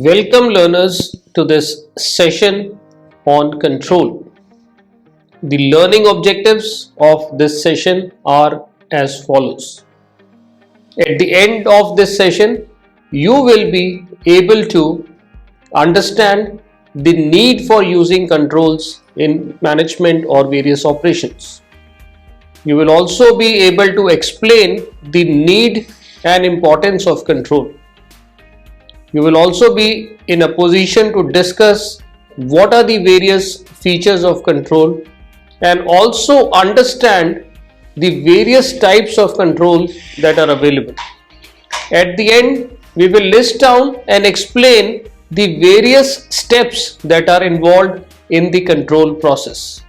Welcome learners to this session on control. The learning objectives of this session are as follows. At the end of this session, you will be able to understand the need for using controls in management or various operations. You will also be able to explain the need and importance of control. You will also be in a position to discuss what are the various features of control and also understand the various types of control that are available. At the end, we will list down and explain the various steps that are involved in the control process.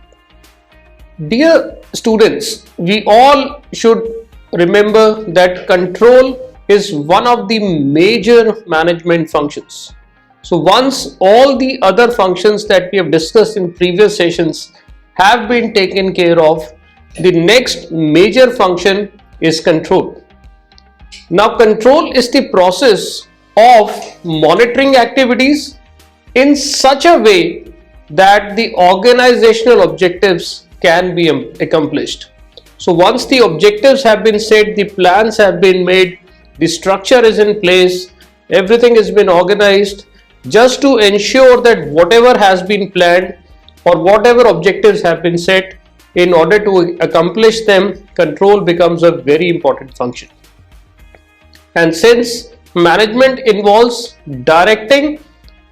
Dear students, we all should remember that control is one of the major management functions. So once all the other functions that we have discussed in previous sessions have been taken care of, the next major function is control. Now control is the process of monitoring activities in such a way that the organizational objectives can be accomplished. So once the objectives have been set, the plans have been made, the structure is in place, everything has been organized just to ensure that whatever has been planned or whatever objectives have been set, in order to accomplish them, control becomes a very important function. And since management involves directing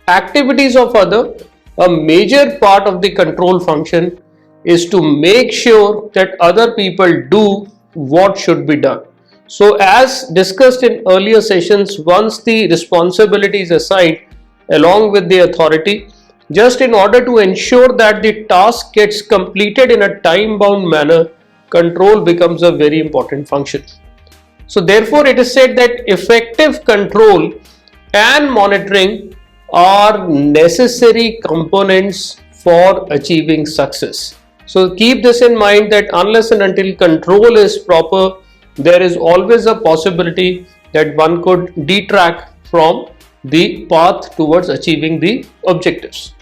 activities of others, a major part of the control function is to make sure that other people do what should be done. So as discussed in earlier sessions, once the responsibility is assigned along with the authority, just in order to ensure that the task gets completed in a time-bound manner, control becomes a very important function. So therefore it is said that effective control and monitoring are necessary components for achieving success. So keep this in mind that unless and until control is proper, there is always a possibility that one could detract from the path towards achieving the objectives.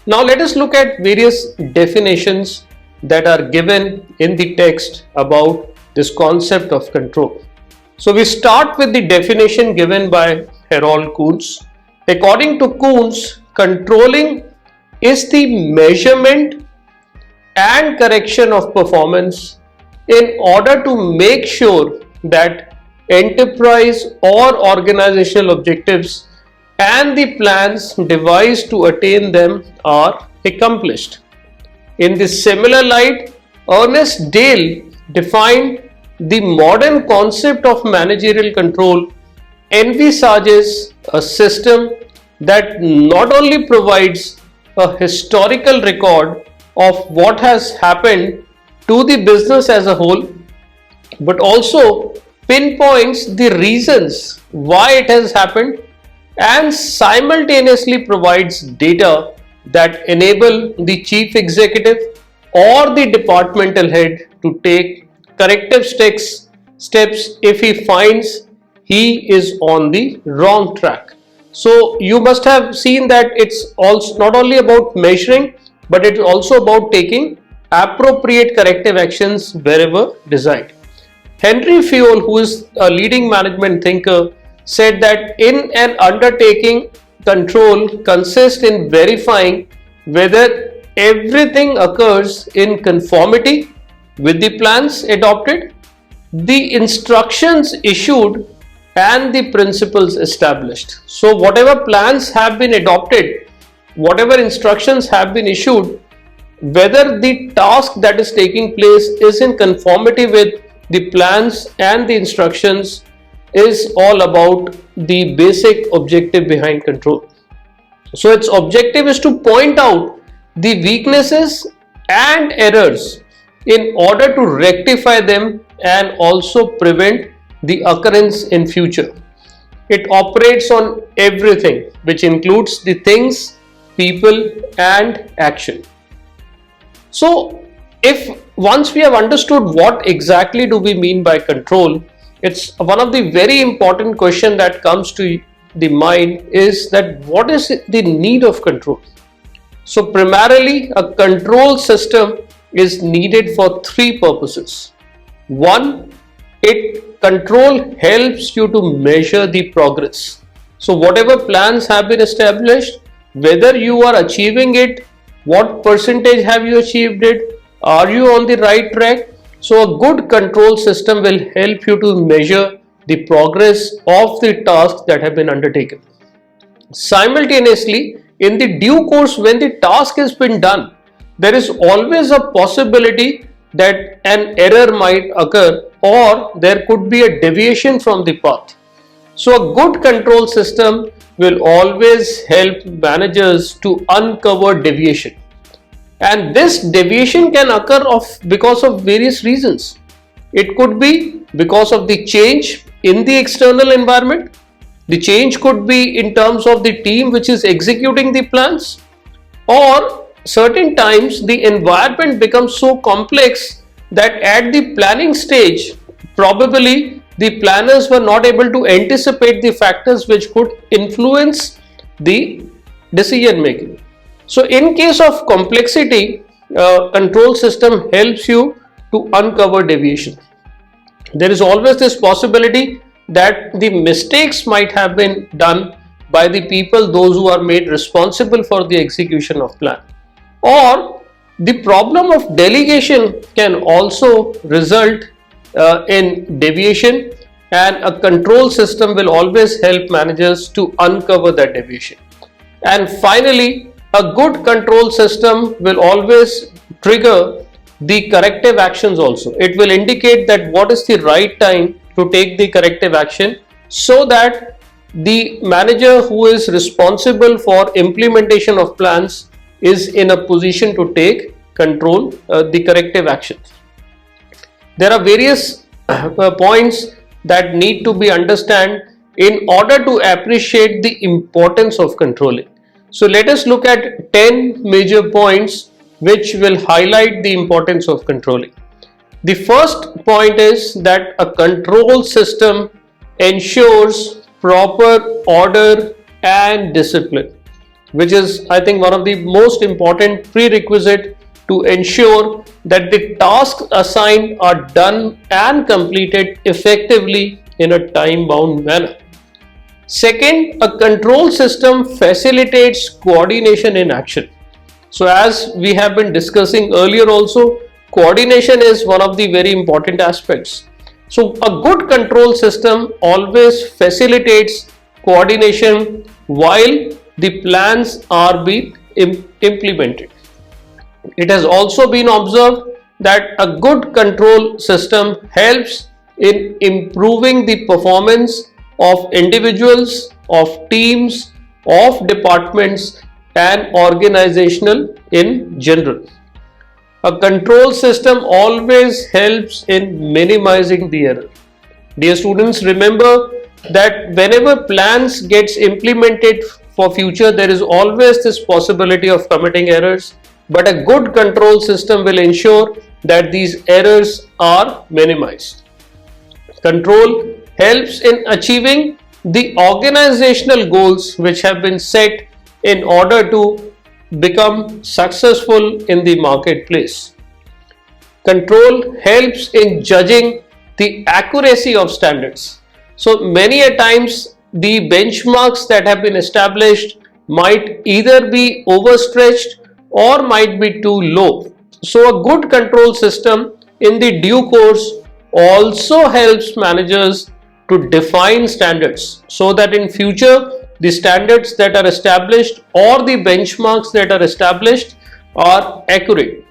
Now let us look at various definitions that are given in the text about this concept of control. So we start with the definition given by Harold Kuhns. According to Kuhns, controlling is the measurement and correction of performance in order to make sure that enterprise or organizational objectives and the plans devised to attain them are accomplished. In this similar light, Ernest Dale defined the modern concept of managerial control envisages a system that not only provides a historical record of what has happened to the business as a whole, but also pinpoints the reasons why it has happened and simultaneously provides data that enable the chief executive or the departmental head to take corrective steps if he finds he is on the wrong track. So you must have seen that it's also not only about measuring, but it's also about taking appropriate corrective actions wherever desired. Henry Fayol, who is a leading management thinker, said that in an undertaking, control consists in verifying whether everything occurs in conformity with the plans adopted, the instructions issued, and the principles established. So whatever plans have been adopted, whatever instructions have been issued, whether the task that is taking place is in conformity with the plans and the instructions is all about the basic objective behind control. So its objective is to point out the weaknesses and errors in order to rectify them and also prevent the occurrence in future. It operates on everything, which includes the things, people, and action. So if once we have understood what exactly do we mean by control, it's one of the very important question that comes to the mind is that what is the need of control? So primarily a control system is needed for three purposes. One, control helps you to measure the progress. So whatever plans have been established, whether you are achieving it, what percentage have you achieved it, are you on the right track? So a good control system will help you to measure the progress of the tasks that have been undertaken. Simultaneously, in the due course, when the task has been done, there is always a possibility that an error might occur or there could be a deviation from the path. So a good control system will always help managers to uncover deviation. And this deviation can occur because of various reasons. It could be because of the change in the external environment. The change could be in terms of the team which is executing the plans, or certain times the environment becomes so complex that at the planning stage, probably the planners were not able to anticipate the factors which could influence the decision making. So in case of complexity, control system helps you to uncover deviation. There is always this possibility that the mistakes might have been done by the people, those who are made responsible for the execution of plan. Or the problem of delegation can also result in deviation, and a control system will always help managers to uncover that deviation. And finally, a good control system will always trigger the corrective actions also. It will indicate that what is the right time to take the corrective action, so that the manager who is responsible for implementation of plans is in a position to take control the corrective action. There are various points that need to be understood in order to appreciate the importance of controlling. So let us look at 10 major points which will highlight the importance of controlling. The first point is that a control system ensures proper order and discipline, which is, I think, one of the most important prerequisite to ensure that the tasks assigned are done and completed effectively in a time-bound manner. Second, a control system facilitates coordination in action. So as we have been discussing earlier also, coordination is one of the very important aspects. So a good control system always facilitates coordination while the plans are being implemented. It has also been observed that a good control system helps in improving the performance of individuals, of teams, of departments and organizational in general. A control system always helps in minimizing the error. Dear students, remember that whenever plans gets implemented for future, there is always this possibility of committing errors, but a good control system will ensure that these errors are minimized. Control helps in achieving the organizational goals which have been set in order to become successful in the marketplace. Control helps in judging the accuracy of standards. So many a times the benchmarks that have been established might either be overstretched or might be too low. So a good control system in the due course also helps managers to define standards, so that in future the standards that are established or the benchmarks that are established are accurate.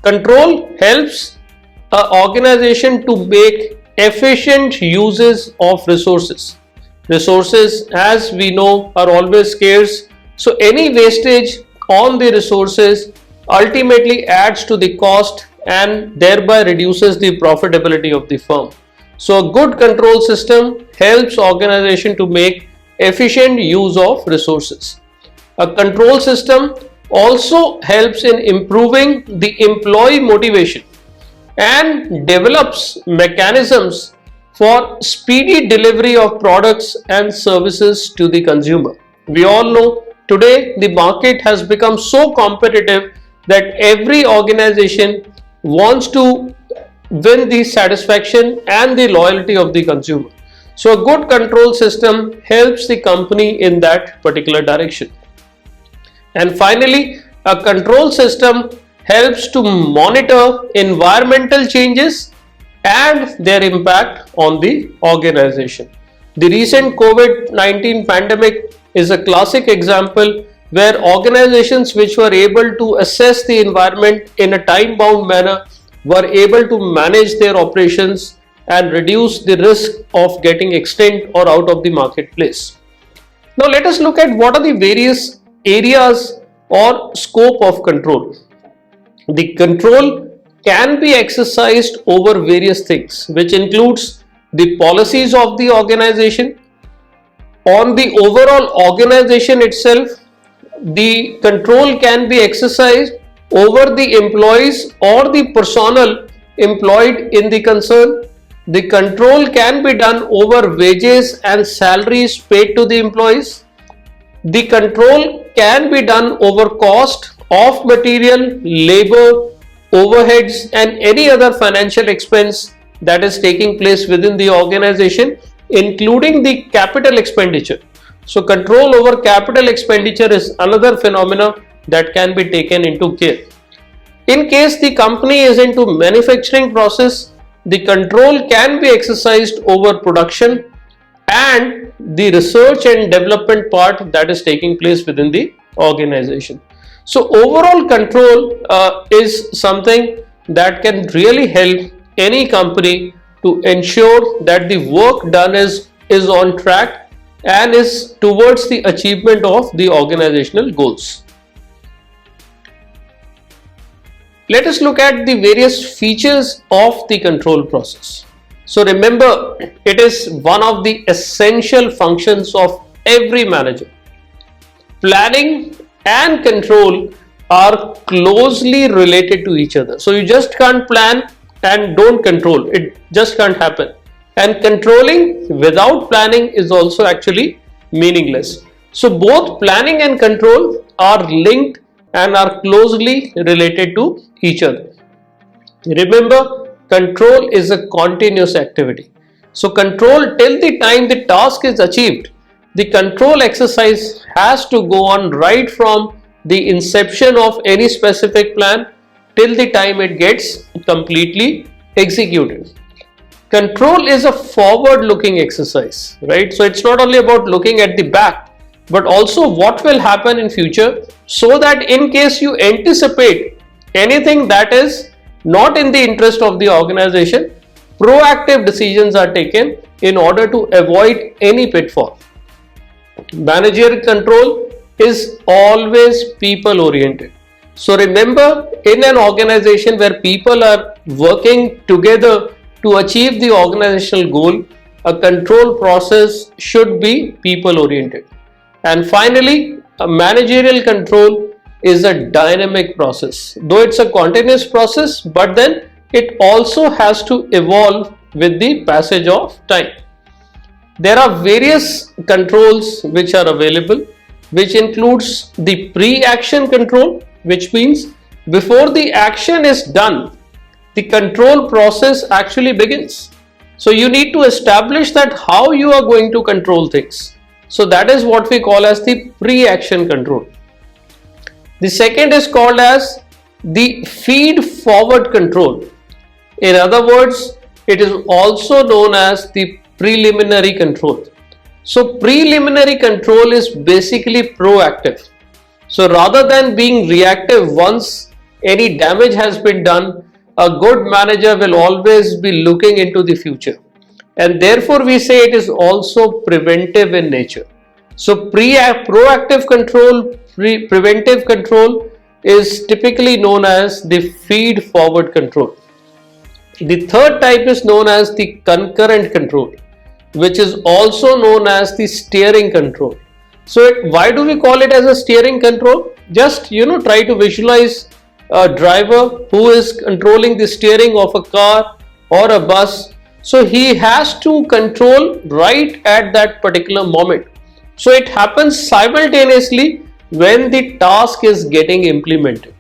Control helps an organization to make efficient uses of resources. Resources, as we know, are always scarce. So any wastage on the resources ultimately adds to the cost and thereby reduces the profitability of the firm. So a good control system helps organization to make efficient use of resources. A control system also helps in improving the employee motivation and develops mechanisms for speedy delivery of products and services to the consumer. We all know today the market has become so competitive that every organization wants to win the satisfaction and the loyalty of the consumer. So a good control system helps the company in that particular direction. And finally, a control system helps to monitor environmental changes and their impact on the organization. The recent COVID-19 pandemic is a classic example where organizations which were able to assess the environment in a time-bound manner were able to manage their operations and reduce the risk of getting extinct or out of the marketplace. Now let us look at what are the various areas or scope of control. The control can be exercised over various things, which includes the policies of the organization. On the overall organization itself, the control can be exercised over the employees or the personnel employed in the concern. The control can be done over wages and salaries paid to the employees. The control can be done over cost of material, labor, overheads and any other financial expense that is taking place within the organization, including the capital expenditure. So control over capital expenditure is another phenomena that can be taken into care. In case the company is into manufacturing process, the control can be exercised over production and the research and development part that is taking place within the organization. So overall control is something that can really help any company to ensure that the work done is on track and is towards the achievement of the organizational goals. Let us look at the various features of the control process. So remember, it is one of the essential functions of every manager. Planning and control are closely related to each other. So you just can't plan and don't control. It just can't happen. And controlling without planning is also actually meaningless. So both planning and control are linked and are closely related to each other. Remember, control is a continuous activity. So control till the time the task is achieved. The control exercise has to go on right from the inception of any specific plan till the time it gets completely executed. Control is a forward-looking exercise, right? So it's not only about looking at the back, but also what will happen in future, so that in case you anticipate anything that is not in the interest of the organization, proactive decisions are taken in order to avoid any pitfall. Managerial control is always people oriented. So remember, in an organization where people are working together to achieve the organizational goal, a control process should be people oriented. And finally, a managerial control is a dynamic process. Though it's a continuous process, but then it also has to evolve with the passage of time. There are various controls which are available, which includes the pre-action control, which means before the action is done, the control process actually begins. So you need to establish that how you are going to control things. So that is what we call as the pre-action control. The second is called as the feed forward control. In other words, it is also known as the preliminary control. So preliminary control is basically proactive. So rather than being reactive once any damage has been done, a good manager will always be looking into the future. And therefore we say it is also preventive in nature. So proactive control, preventive control is typically known as the feed forward control. The third type is known as the concurrent control, which is also known as the steering control. So why do we call it as a steering control? Just try to visualize a driver who is controlling the steering of a car or a bus. So he has to control right at that particular moment. So it happens simultaneously when the task is getting implemented,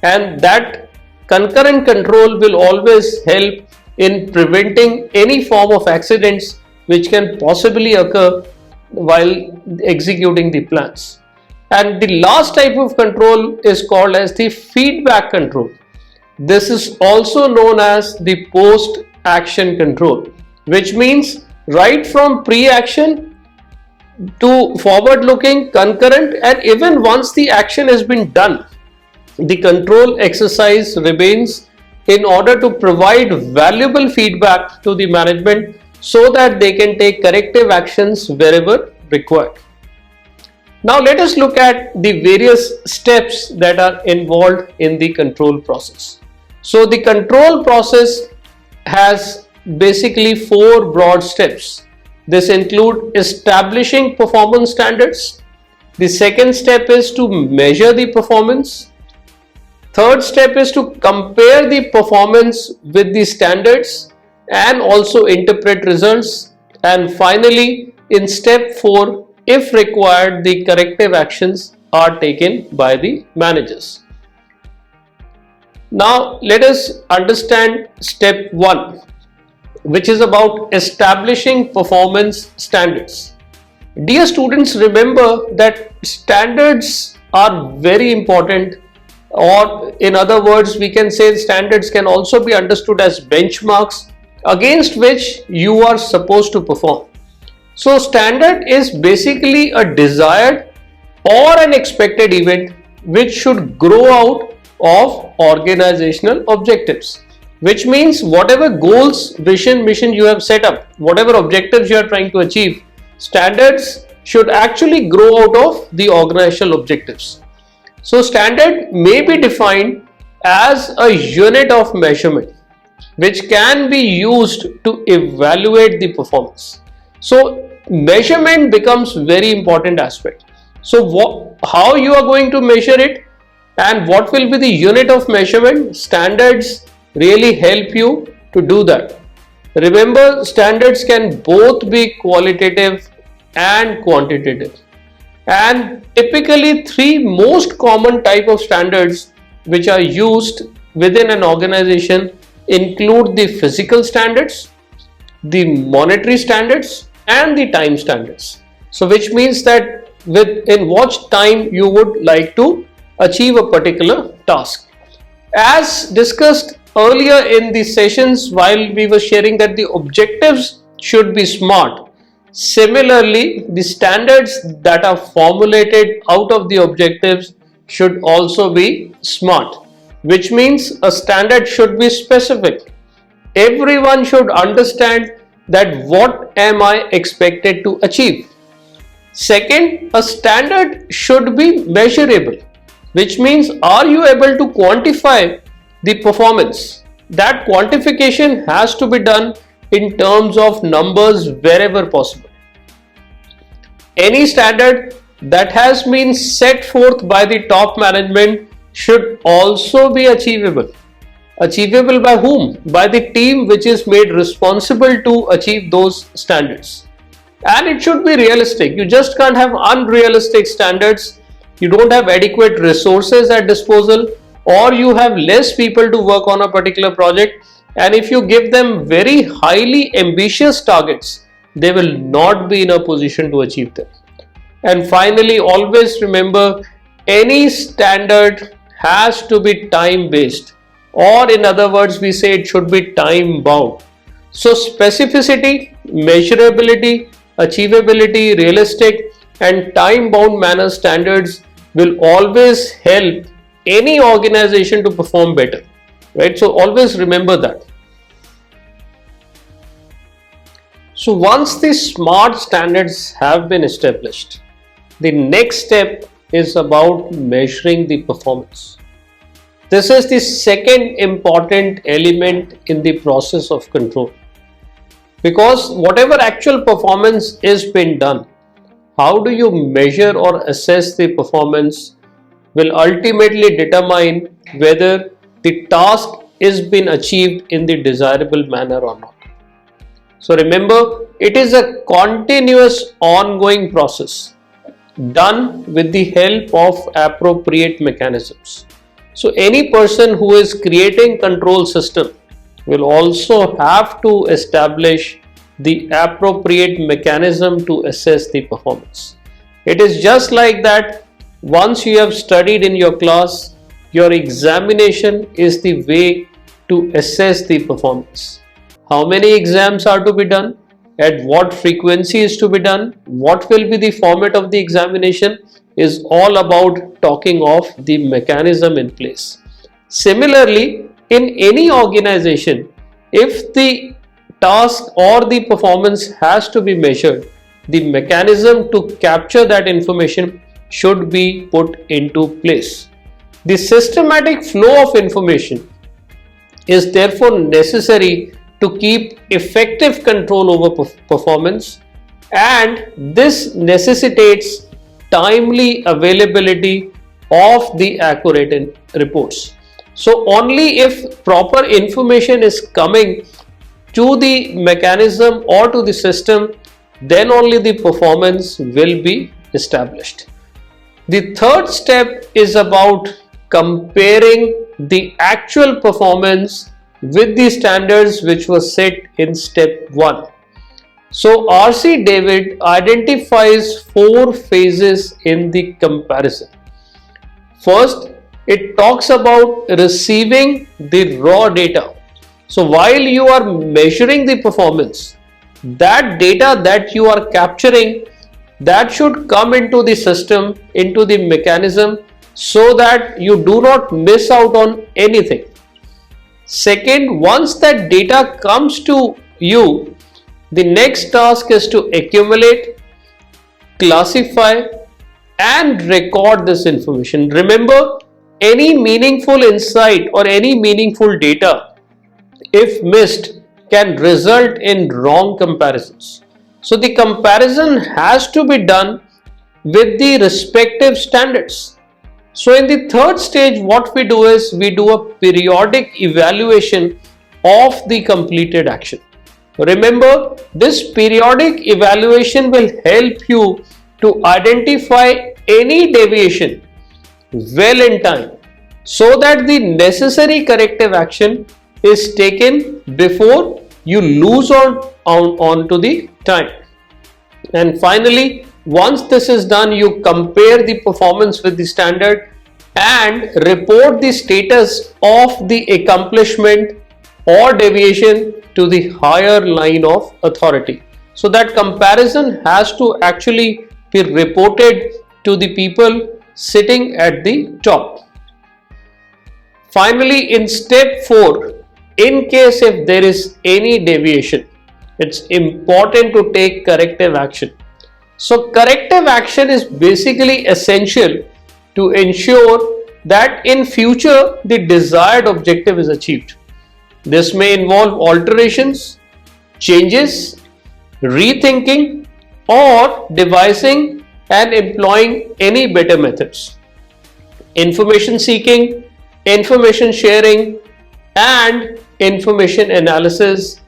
and that concurrent control will always help in preventing any form of accidents which can possibly occur while executing the plans. And the last type of control is called as the feedback control. This is also known as the post action control, which means right from pre-action to forward looking, concurrent, and even once the action has been done, the control exercise remains in order to provide valuable feedback to the management so that they can take corrective actions wherever required. Now let us look at the various steps that are involved in the control process. So the control process has basically four broad steps. This include establishing performance standards. The second step is to measure the performance. Third step is to compare the performance with the standards and also interpret results. And finally, in step 4, if required, the corrective actions are taken by the managers. Now let us understand step 1, which is about establishing performance standards. Dear students, remember that standards are very important, or in other words, we can say standards can also be understood as benchmarks against which you are supposed to perform. So standard is basically a desired or an expected event which should grow out of organizational objectives, which means whatever goals, vision, mission you have set up, whatever objectives you are trying to achieve, standards should actually grow out of the organizational objectives. So standard may be defined as a unit of measurement which can be used to evaluate the performance. So measurement becomes very important aspect. So how you are going to measure it and what will be the unit of measurement? Standards really help you to do that. Remember, standards can both be qualitative and quantitative. And typically 3 most common type of standards which are used within an organization include the physical standards, the monetary standards, and the time standards. So which means that in what time you would like to achieve a particular task. As discussed earlier in the sessions while we were sharing that the objectives should be SMART, similarly the standards that are formulated out of the objectives should also be SMART, which means a standard should be specific. Everyone should understand that what am I expected to achieve. Second, a standard should be measurable, which means are you able to quantify the performance? That quantification has to be done in terms of numbers wherever possible. Any standard that has been set forth by the top management should also be achievable. Achievable by whom? By the team which is made responsible to achieve those standards. And it should be realistic. You just can't have unrealistic standards. You don't have adequate resources at disposal, or you have less people to work on a particular project, and if you give them very highly ambitious targets, they will not be in a position to achieve them. And finally, always remember, any standard has to be time based, or in other words, we say it should be time bound. So specificity, measurability, achievability, realistic and time bound manner standards will always help any organization to perform better, right? So always remember that. So once the SMART standards have been established, the next step is about measuring the performance. This is the second important element in the process of control, because whatever actual performance is being done, how do you measure or assess the performance will ultimately determine whether the task is being achieved in the desirable manner or not. So remember, it is a continuous ongoing process done with the help of appropriate mechanisms. So any person who is creating control system will also have to establish the appropriate mechanism to assess the performance. It is just like that. Once you have studied in your class, your examination is the way to assess the performance. How many exams are to be done? At what frequency is to be done? What will be the format of the examination? Is all about talking of the mechanism in place. Similarly, in any organization, if the task or the performance has to be measured, the mechanism to capture that information should be put into place. The systematic flow of information is therefore necessary to keep effective control over performance, and this necessitates timely availability of the accurate reports. So only if proper information is coming to the mechanism or to the system, then only the performance will be established. The third step is about comparing the actual performance with the standards which was set in step 1. So R.C. David identifies 4 phases in the comparison. First, it talks about receiving the raw data. So while you are measuring the performance, that data that you are capturing, that should come into the system, into the mechanism, so that you do not miss out on anything. Second, once that data comes to you, the next task is to accumulate, classify, and record this information. Remember, any meaningful insight or any meaningful data, if missed, can result in wrong comparisons. So the comparison has to be done with the respective standards. So in the third stage, what we do is we do a periodic evaluation of the completed action. Remember, this periodic evaluation will help you to identify any deviation well in time, so that the necessary corrective action is taken before you lose on to the time. And finally, once this is done, you compare the performance with the standard and report the status of the accomplishment or deviation to the higher line of authority. So that comparison has to actually be reported to the people sitting at the top. Finally, in step 4, in case if there is any deviation, it's important to take corrective action. So corrective action is basically essential to ensure that in future the desired objective is achieved. This may involve alterations, changes, rethinking, or devising and employing any better methods. Information seeking, information sharing, and information analysis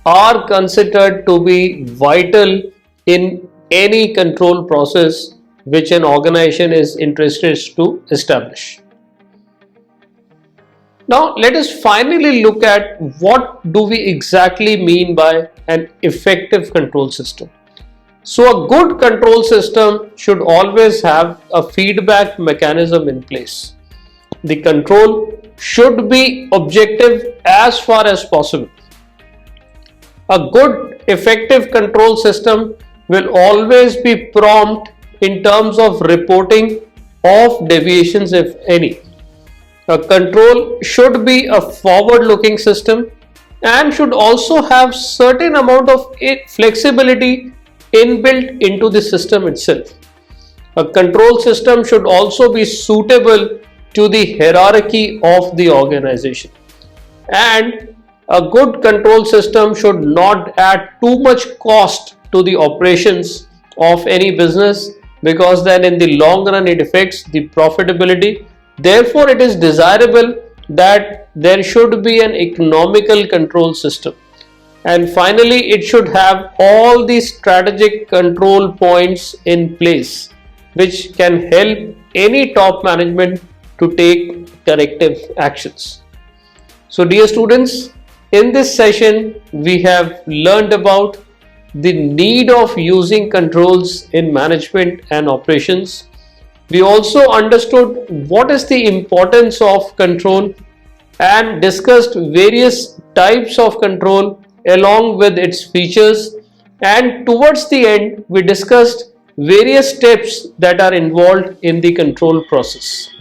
are considered to be vital in any control process which an organization is interested to establish. Now let us finally look at what do we exactly mean by an effective control system. So a good control system should always have a feedback mechanism in place. The control should be objective as far as possible. A good effective control system will always be prompt in terms of reporting of deviations, if any. A control should be a forward-looking system and should also have certain amount of flexibility inbuilt into the system itself. A control system should also be suitable to the hierarchy of the organization, and a good control system should not add too much cost to the operations of any business, because then in the long run it affects the profitability. Therefore, it is desirable that there should be an economical control system. And finally, it should have all the strategic control points in place, which can help any top management to take corrective actions. So, dear students, in this session, we have learned about the need of using controls in management and operations. We also understood what is the importance of control and discussed various types of control along with its features, and towards the end we discussed various steps that are involved in the control process.